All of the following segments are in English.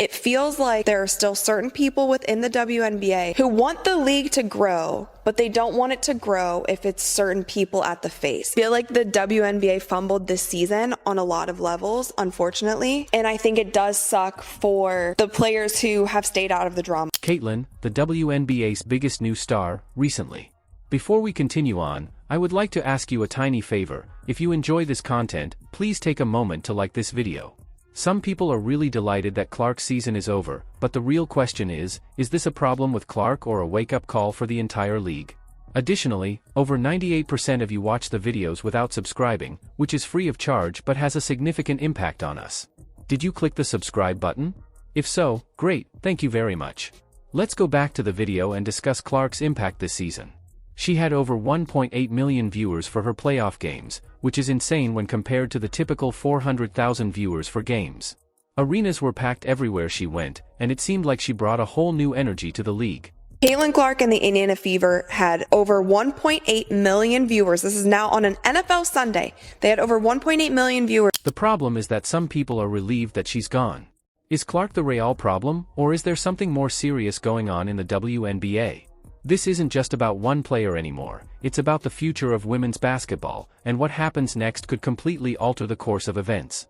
It feels like there are still certain people within the WNBA who want the league to grow, but they don't want it to grow if it's certain people at the face. I feel like the WNBA fumbled this season on a lot of levels, unfortunately, and I think it does suck for the players who have stayed out of the drama. Caitlin, the WNBA's biggest new star, recently. Before we continue on, I would like to ask you a tiny favor. If you enjoy this content, please take a moment to like this video. Some people are really delighted that Clark's season is over, but the real question is this a problem with Clark or a wake-up call for the entire league? Additionally, over 98% of you watch the videos without subscribing, which is free of charge but has a significant impact on us. Did you click the subscribe button? If so, great, thank you very much. Let's go back to the video and discuss Clark's impact this season. She had over 1.8 million viewers for her playoff games, which is insane when compared to the typical 400,000 viewers for games. Arenas were packed everywhere she went, and it seemed like she brought a whole new energy to the league. Caitlin Clark and the Indiana Fever had over 1.8 million viewers. This is now on an NFL Sunday. They had over 1.8 million viewers. The problem is that some people are relieved that she's gone. Is Clark the real problem, or is there something more serious going on in the WNBA? This isn't just about one player anymore, it's about the future of women's basketball, and what happens next could completely alter the course of events.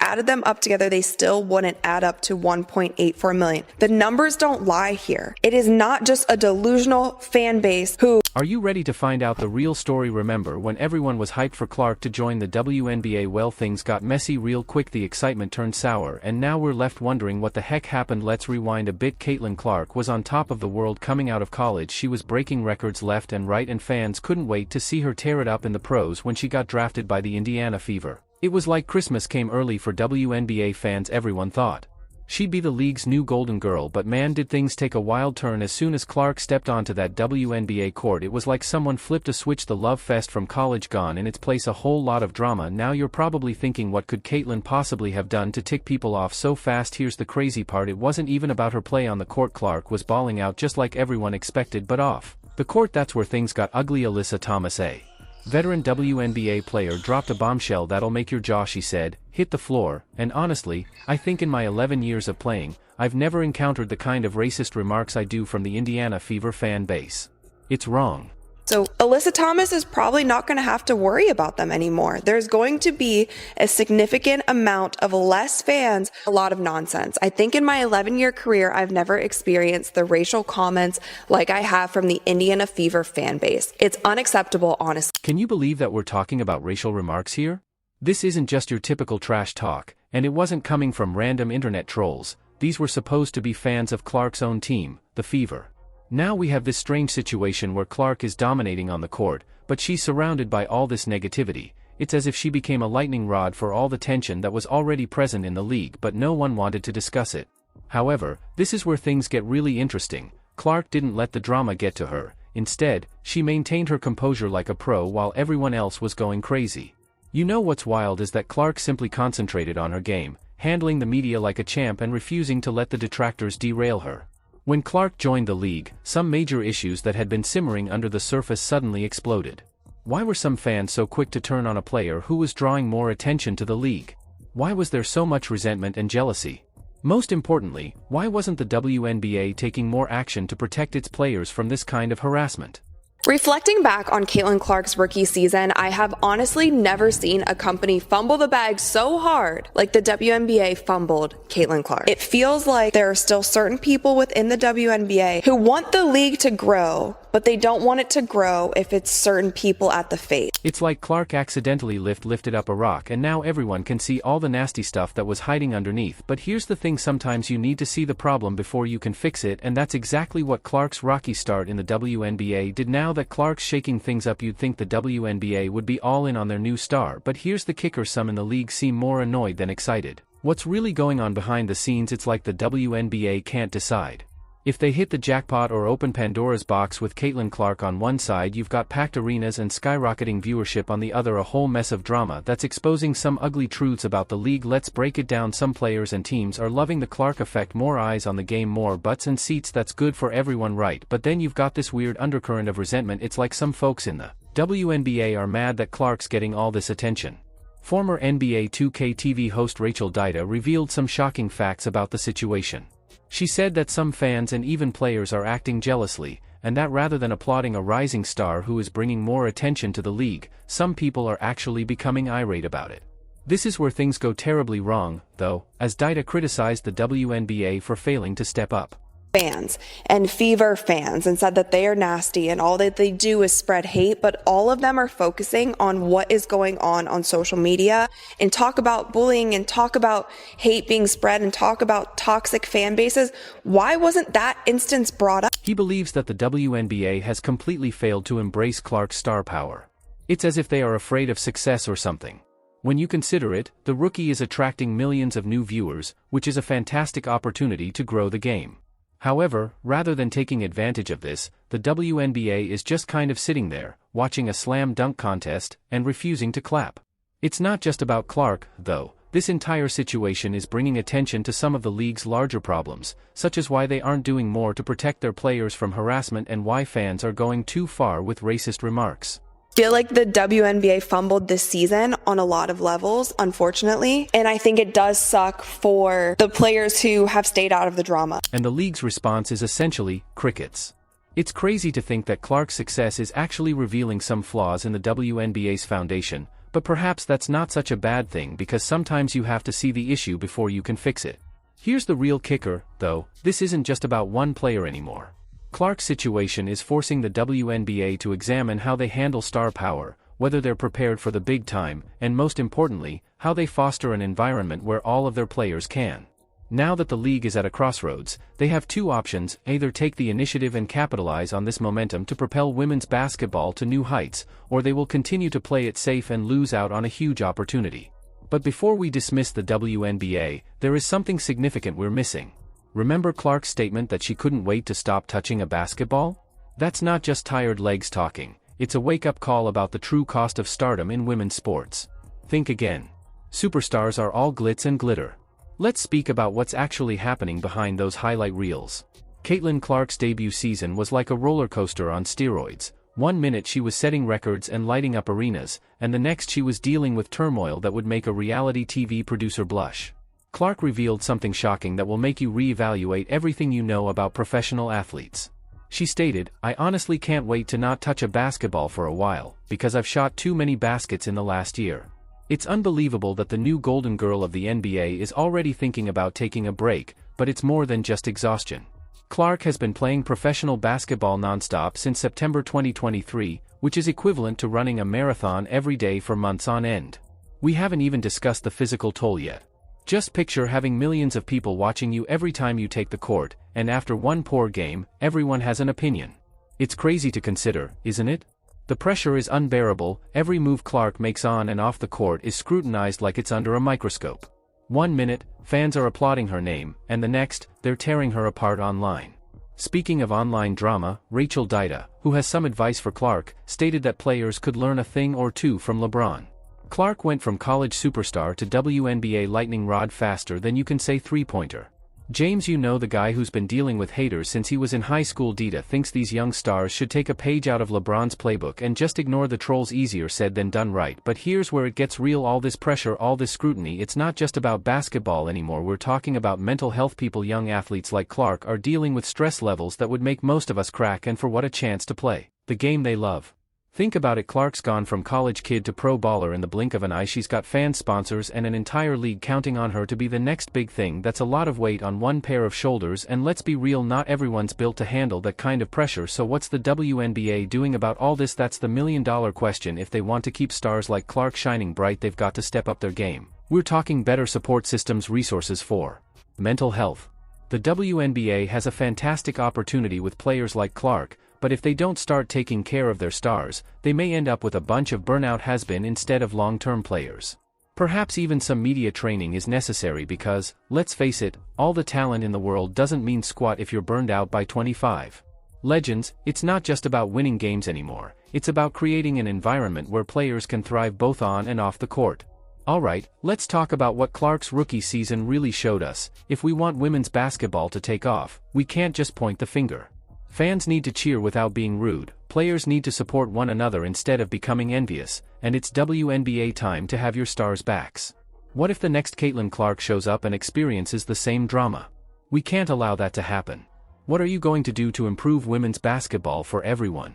Added them up together, they still wouldn't add up to 1.84 million. The numbers don't lie here. It is not just a delusional fan base who... Are you ready to find out the real story? Remember when everyone was hyped for Clark to join the WNBA? Well, things got messy real quick. The excitement turned sour, and now we're left wondering what the heck happened. Let's rewind a bit. Caitlin Clark was on top of the world coming out of college. She was breaking records left and right, and fans couldn't wait to see her tear it up in the pros when she got drafted by the Indiana Fever. It was like Christmas came early for WNBA fans. Everyone thought she'd be the league's new golden girl, but man, did things take a wild turn as soon as Clark stepped onto that WNBA court. It was like someone flipped a switch. The love fest from college gone, in its place a whole lot of drama. Now you're probably thinking, what could Caitlin possibly have done to tick people off so fast? Here's the crazy part, it wasn't even about her play on the court. Clark was balling out just like everyone expected, but off the court, that's where things got ugly. Alyssa Thomas, a veteran WNBA player, dropped a bombshell that'll make your jaw, she said, hit the floor, and honestly, I think in my 11 years of playing, I've never encountered the kind of racist remarks I do from the Indiana Fever fan base. It's wrong. So Alyssa Thomas is probably not going to have to worry about them anymore. There's going to be a significant amount of less fans, a lot of nonsense. I think in my 11-year career, I've never experienced the racial comments like I have from the Indiana Fever fan base. It's unacceptable, honestly. Can you believe that we're talking about racial remarks here? This isn't just your typical trash talk, and it wasn't coming from random internet trolls. These were supposed to be fans of Clark's own team, the Fever. Now we have this strange situation where Clark is dominating on the court, but she's surrounded by all this negativity. It's as if she became a lightning rod for all the tension that was already present in the league, but no one wanted to discuss it. However, this is where things get really interesting. Clark didn't let the drama get to her. Instead, she maintained her composure like a pro while everyone else was going crazy. You know what's wild is that Clark simply concentrated on her game, handling the media like a champ and refusing to let the detractors derail her. When Clark joined the league, some major issues that had been simmering under the surface suddenly exploded. Why were some fans so quick to turn on a player who was drawing more attention to the league? Why was there so much resentment and jealousy? Most importantly, why wasn't the WNBA taking more action to protect its players from this kind of harassment? Reflecting back on Caitlin Clark's rookie season, I have honestly never seen a company fumble the bag so hard like the WNBA fumbled Caitlin Clark. It feels like there are still certain people within the WNBA who want the league to grow, but they don't want it to grow if it's certain people at the face. It's like Clark accidentally lifted up a rock, and now everyone can see all the nasty stuff that was hiding underneath. But here's the thing, sometimes you need to see the problem before you can fix it, and that's exactly what Clark's rocky start in the WNBA did. Now that Clark's shaking things up, you'd think the WNBA would be all in on their new star, but here's the kicker, some in the league seem more annoyed than excited. What's really going on behind the scenes? It's like the WNBA can't decide if they hit the jackpot or open Pandora's box. With Caitlin Clark on one side, you've got packed arenas and skyrocketing viewership on the other, a whole mess of drama that's exposing some ugly truths about the league. Let's break it down. Some players and teams are loving the Clark effect, more eyes on the game, more butts and seats, that's good for everyone, right? But then you've got this weird undercurrent of resentment. It's like some folks in the WNBA are mad that Clark's getting all this attention. Former NBA 2K TV host Rachel Dida revealed some shocking facts about the situation. She said that some fans and even players are acting jealously, and that rather than applauding a rising star who is bringing more attention to the league, some people are actually becoming irate about it. This is where things go terribly wrong, though, as Dida criticized the WNBA for failing to step up. Fans and Fever fans and said that they are nasty and all that they do is spread hate, but all of them are focusing on what is going on social media and talk about bullying and talk about hate being spread and talk about toxic fan bases. Why wasn't that instance brought up? He believes that the WNBA has completely failed to embrace Clark's star power. It's as if they are afraid of success or something. When you consider it, the rookie is attracting millions of new viewers, which is a fantastic opportunity to grow the game. However, rather than taking advantage of this, the WNBA is just kind of sitting there, watching a slam dunk contest, and refusing to clap. It's not just about Clark, though. This entire situation is bringing attention to some of the league's larger problems, such as why they aren't doing more to protect their players from harassment and why fans are going too far with racist remarks. I feel like the WNBA fumbled this season on a lot of levels, unfortunately, and I think it does suck for the players who have stayed out of the drama. And the league's response is essentially crickets. It's crazy to think that Clark's success is actually revealing some flaws in the WNBA's foundation, but perhaps that's not such a bad thing because sometimes you have to see the issue before you can fix it. Here's the real kicker, though, this isn't just about one player anymore. Clark's situation is forcing the WNBA to examine how they handle star power, whether they're prepared for the big time, and most importantly, how they foster an environment where all of their players can. Now that the league is at a crossroads, they have two options: either take the initiative and capitalize on this momentum to propel women's basketball to new heights, or they will continue to play it safe and lose out on a huge opportunity. But before we dismiss the WNBA, there is something significant we're missing. Remember Clark's statement that she couldn't wait to stop touching a basketball? That's not just tired legs talking, it's a wake-up call about the true cost of stardom in women's sports. Think again. Superstars are all glitz and glitter. Let's speak about what's actually happening behind those highlight reels. Caitlin Clark's debut season was like a roller coaster on steroids. One minute she was setting records and lighting up arenas, and the next she was dealing with turmoil that would make a reality TV producer blush. Clark revealed something shocking that will make you reevaluate everything you know about professional athletes. She stated, "I honestly can't wait to not touch a basketball for a while, because I've shot too many baskets in the last year." It's unbelievable that the new golden girl of the NBA is already thinking about taking a break, but it's more than just exhaustion. Clark has been playing professional basketball nonstop since September 2023, which is equivalent to running a marathon every day for months on end. We haven't even discussed the physical toll yet. Just picture having millions of people watching you every time you take the court, and after one poor game, everyone has an opinion. It's crazy to consider, isn't it? The pressure is unbearable. Every move Clark makes on and off the court is scrutinized like it's under a microscope. One minute, fans are applauding her name, and the next, they're tearing her apart online. Speaking of online drama, Rachel Dida, who has some advice for Clark, stated that players could learn a thing or two from LeBron. Clark went from college superstar to WNBA lightning rod faster than you can say three-pointer. James, you know, the guy who's been dealing with haters since he was in high school. Dida thinks these young stars should take a page out of LeBron's playbook and just ignore the trolls. Easier said than done, right? But here's where it gets real. All this pressure, all this scrutiny, it's not just about basketball anymore. We're talking about mental health. People, young athletes like Clark, are dealing with stress levels that would make most of us crack, and for what a chance to play the game they love. Think about it. Clark's gone from college kid to pro baller in the blink of an eye. She's got fans, sponsors, and an entire league counting on her to be the next big thing. That's a lot of weight on one pair of shoulders, and let's be real, not everyone's built to handle that kind of pressure. So what's the WNBA doing about all this? That's the million-dollar question. If they want to keep stars like Clark shining bright, they've got to step up their game. We're talking better support systems, resources for mental health. The WNBA has a fantastic opportunity with players like Clark, but if they don't start taking care of their stars, they may end up with a bunch of burnout has-been instead of long-term players. Perhaps even some media training is necessary because, let's face it, all the talent in the world doesn't mean squat if you're burned out by 25. Legends, it's not just about winning games anymore, it's about creating an environment where players can thrive both on and off the court. Alright, let's talk about what Clark's rookie season really showed us. If we want women's basketball to take off, we can't just point the finger. Fans need to cheer without being rude, players need to support one another instead of becoming envious, and it's WNBA time to have your stars' backs. What if the next Caitlin Clark shows up and experiences the same drama? We can't allow that to happen. What are you going to do to improve women's basketball for everyone?